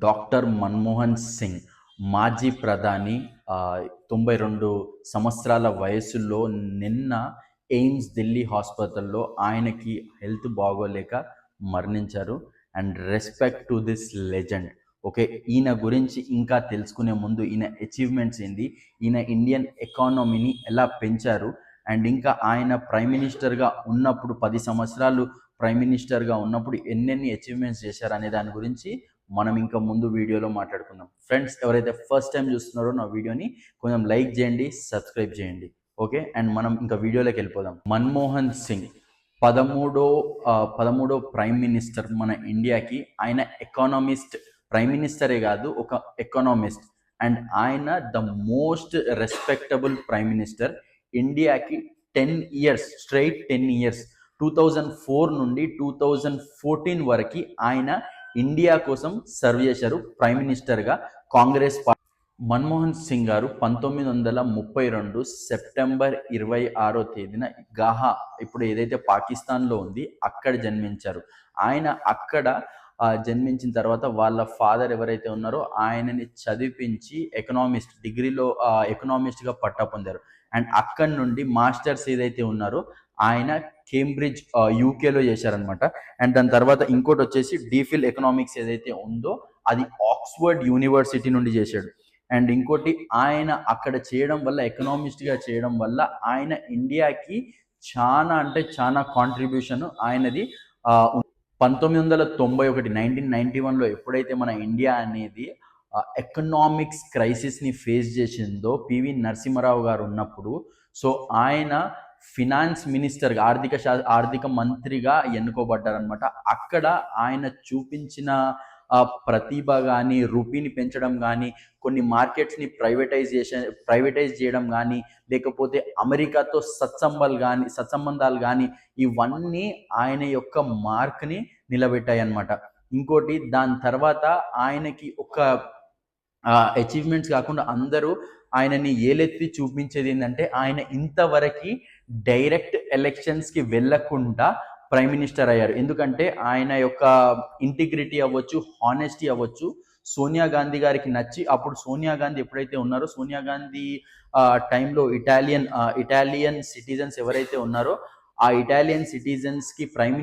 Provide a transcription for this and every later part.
Doctor Manmohan Singh మాజీ ప్రధాని 92 సంవత్సరాల వయసులో నిన్న ఎయిమ్స్ ఢిల్లీ హాస్పిటల్లో ఆయనకి హెల్త్ బాగోలేక మరణించారు. And respect to this legend. Okay, ఈయన గురించి ఇంకా తెలుసుకునే ముందు ఈయన అచీవ్మెంట్స్ ఏంది, ఈయన ఇండియన్ ఎకానమీని ఎలా పెంచారు, అండ్ ఇంకా ఆయన ప్రైమ్ మినిస్టర్గా ఉన్నప్పుడు 10 సంవత్సరాలు ప్రైమ్ మినిస్టర్గా ఉన్నప్పుడు ఎన్నెన్ని అచీవ్మెంట్స్ చేశారు అనే దాని గురించి మనం ఇంకా ముందు వీడియోలో మాట్లాడుకుందాం. ఫ్రెండ్స్, ఎవరైతే ఫస్ట్ టైం చూస్తున్నారో నా వీడియోని కొంచెం లైక్ చేయండి, సబ్స్క్రైబ్ చేయండి. ఓకే, అండ్ మనం ఇంకా వీడియోలోకి వెళ్ళిపోదాం. మన్మోహన్ సింగ్ 13వ ప్రైమ్ మినిస్టర్ మన ఇండియాకి. ఆయన ఎకానమిస్ట్, ప్రైమ్ మినిస్టరే కాదు, ఒక ఎకానమిస్ట్. అండ్ ఆయన the most respectable prime minister. ఇండియాకి 10 ఇయర్స్ స్ట్రైట్, 10 ఇయర్స్ 2004 నుండి 2014 వరకు ఆయన ఇండియా కోసం సర్వ్ చేశారు ప్రైమ్ మినిస్టర్గా, కాంగ్రెస్ పార్టీ. మన్మోహన్ సింగ్ గారు 1932 సెప్టెంబర్ 26వ తేదీన గాహా, ఇప్పుడు ఏదైతే పాకిస్తాన్లో ఉంది, అక్కడ జన్మించారు. ఆయన అక్కడ జన్మించిన తర్వాత వాళ్ళ ఫాదర్ ఎవరైతే ఉన్నారో ఆయనని చదివించి ఎకనామిస్ట్, డిగ్రీలో ఎకనామిస్ట్గా పట్టా పొందారు. అండ్ అక్కడి నుండి మాస్టర్స్ ఏదైతే ఉన్నారో ఆయన కేంబ్రిడ్జ్ యూకేలో చేశారనమాట. అండ్ దాని తర్వాత ఇంకోటి వచ్చేసి డీఫిల్ ఎకనామిక్స్ ఏదైతే ఉందో అది ఆక్స్ఫర్డ్ యూనివర్సిటీ నుండి చేశాడు. అండ్ ఇంకోటి ఆయన అక్కడ చేయడం వల్ల, ఎకనామిస్ట్గా చేయడం వల్ల ఆయన ఇండియాకి చాలా అంటే చాలా కాంట్రిబ్యూషన్ ఆయనది. 1991 1991లో ఎప్పుడైతే మన ఇండియా అనేది ఎకనామిక్స్ క్రైసిస్ని ఫేస్ చేసిందో పివి నరసింహారావు గారు ఉన్నప్పుడు, సో ఆయన ఫినాన్స్ మినిస్టర్గా, ఆర్థిక మంత్రిగా ఎన్నుకోబడ్డారనమాట. అక్కడ ఆయన చూపించిన ప్రతిభ కానీ, రూపీని పెంచడం కానీ, కొన్ని మార్కెట్స్ని ప్రైవేటైజ్ చేయడం కానీ, లేకపోతే అమెరికాతో సత్సంబంధాలు కానీ, ఇవన్నీ ఆయన యొక్క మార్క్ని నిలబెట్టాయి అన్నమాట. ఇంకోటి, దాని తర్వాత ఆయనకి ఒక అచీవ్మెంట్స్ కాకుండా అందరూ ఆయనని ఏలెత్తి చూపించేది ఏంటంటే, ఆయన ఇంతవరకు డైరెక్ట్ ఎలక్షన్స్కి వెళ్ళకుండా ప్రైమ్ మినిస్టర్ అయ్యారు. ఎందుకంటే ఆయన యొక్క ఇంటిగ్రిటీ అవ్వచ్చు, హానెస్టీ అవ్వచ్చు, సోనియా గాంధీ గారికి నచ్చి, అప్పుడు సోనియా గాంధీ ఎప్పుడైతే ఉన్నారో, సోనియా గాంధీ టైంలో ఇటాలియన్ సిటిజన్స్ ఎవరైతే ఉన్నారో ఆ ఇటాలియన్ సిటిజన్స్కి ప్రైమ్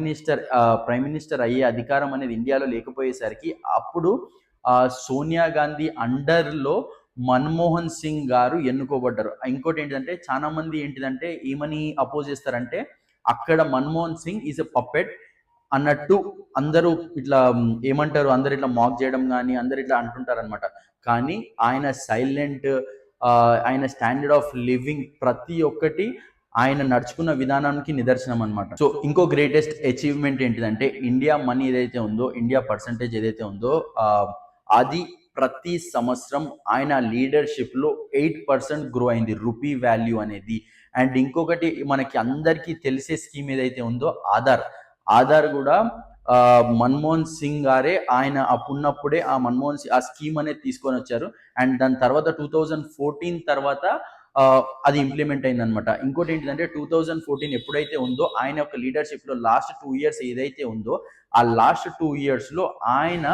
మినిస్టర్ అయ్యే అధికారం అనేది ఇండియాలో లేకపోయేసరికి అప్పుడు సోనియా గాంధీ అండర్లో మన్మోహన్ సింగ్ గారు ఎన్నుకోబడ్డారు. ఇంకోటి ఏంటంటే, చాలా మంది ఏంటిదంటే ఏమని అపోజ్ చేస్తారంటే, అక్కడ Manmohan Singh is a puppet అన్నట్టు అందరూ ఇట్లా ఏమంటారు, అందరు ఇట్లా మాక్ చేయడం కానీ, అందరు ఇట్లా అంటుంటారు అనమాట. కానీ ఆయన సైలెంట్, ఆయన స్టాండర్డ్ ఆఫ్ లివింగ్ ప్రతి ఒక్కటి ఆయన నడుచుకున్న విధానానికి నిదర్శనం అనమాట. సో ఇంకో గ్రేటెస్ట్ అచీవ్మెంట్ ఏంటిదంటే, ఇండియా మనీ ఏదైతే ఉందో, ఇండియా పర్సంటేజ్ ఏదైతే ఉందో అది ప్రతి సంవత్సరం ఆయన లీడర్షిప్లో 8% గ్రో అయింది రూపీ వాల్యూ అనేది. అండ్ ఇంకొకటి మనకి అందరికీ తెలిసే స్కీమ్ ఏదైతే ఉందో ఆధార్ కూడా మన్మోహన్ సింగ్ గారే, ఆయన అప్పుడున్నప్పుడే ఆ స్కీమ్ అనేది తీసుకొని వచ్చారు. అండ్ దాని తర్వాత 2014 తర్వాత అది ఇంప్లిమెంట్ అయిందనమాట. ఇంకోటి ఏంటంటే 2014 ఎప్పుడైతే ఉందో ఆయన యొక్క లీడర్షిప్లో లాస్ట్ 2 ఇయర్స్ ఏదైతే ఉందో, ఆ లాస్ట్ 2 ఇయర్స్లో ఆయన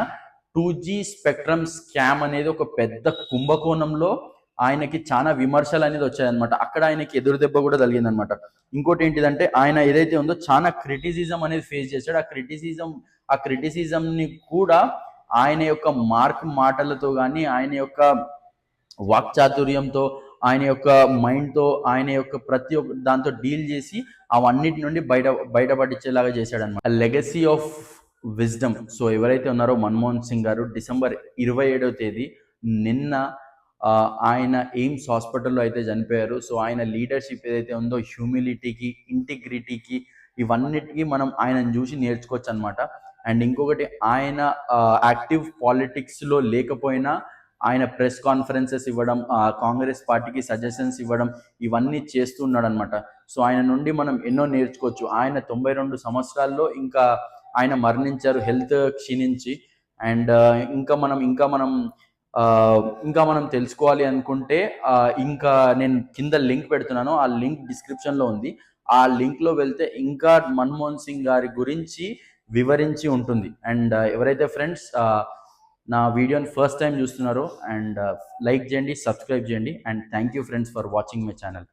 2G స్పెక్ట్రమ్ స్కామ్ అనేది ఒక పెద్ద కుంభకోణంలో ఆయనకి చాలా విమర్శలు అనేది వచ్చాయన్నమాట. అక్కడ ఆయనకి ఎదురు దెబ్బ కూడా తగిలిందనమాట. ఇంకోటి ఏంటిదంటే, ఆయన ఏదైతే ఉందో చాలా క్రిటిసిజం అనేది ఫేస్ చేశాడు. ఆ క్రిటిసిజంని కూడా ఆయన యొక్క మాటలతో కానీ, ఆయన యొక్క వాక్చాతుర్యంతో, ఆయన యొక్క మైండ్తో, ఆయన యొక్క ప్రతి ఒక్క దాంతో డీల్ చేసి అవన్నిటి నుండి బయటపడించేలాగా చేశాడనమాట. Legacy of wisdom. సో ఎవరైతే ఉన్నారో మన్మోహన్ సింగ్ గారు డిసెంబర్ 27వ తేదీ నిన్న ఆయన ఎయిమ్స్ హాస్పిటల్లో అయితే చనిపోయారు. సో ఆయన లీడర్షిప్ ఏదైతే ఉందో, హ్యూమిలిటీకి, ఇంటిగ్రిటీకి, ఇవన్నిటికీ మనం ఆయనను చూసి నేర్చుకోవచ్చు అనమాట. అండ్ ఇంకొకటి, ఆయన యాక్టివ్ పాలిటిక్స్లో లేకపోయినా ఆయన ప్రెస్ కాన్ఫరెన్సెస్ ఇవ్వడం, కాంగ్రెస్ పార్టీకి సజెషన్స్ ఇవ్వడం, ఇవన్నీ చేస్తున్నాడు అనమాట. సో ఆయన నుండి మనం ఎన్నో నేర్చుకోవచ్చు. ఆయన 92 సంవత్సరాల్లో ఇంకా ఆయన మరణించారు, హెల్త్ క్షీణించి. అండ్ ఇంకా మనం తెలుసుకోవాలి అనుకుంటే ఇంకా నేను కింద లింక్ పెడుతున్నాను, ఆ లింక్ డిస్క్రిప్షన్లో ఉంది. ఆ లింక్లో వెళ్తే ఇంకా మన్మోహన్ సింగ్ గారి గురించి వివరించి ఉంటుంది. అండ్ ఎవరైతే ఫ్రెండ్స్ నా వీడియోని ఫస్ట్ టైం చూస్తున్నారో అండ్ లైక్ చేయండి, సబ్స్క్రైబ్ చేయండి, and thank you friends for watching my channel.